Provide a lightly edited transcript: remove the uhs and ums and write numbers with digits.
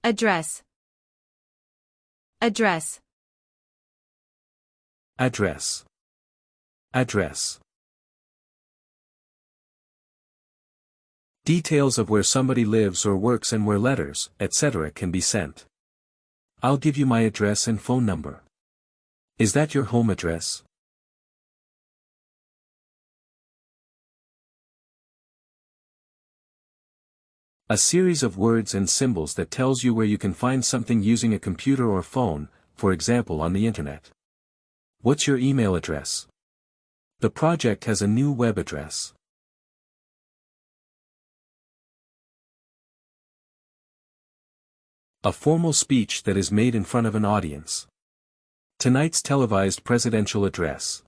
Address. Address. Address. Address. Details of where somebody lives or works and where letters, etc. can be sent. I'll give you my address and phone number. Is that your home address? A series of words and symbols that tells you where you can find something using a computer or phone, for example on the internet. What's your email address? The project has a new web address. A formal speech that is made in front of an audience. Tonight's televised presidential address.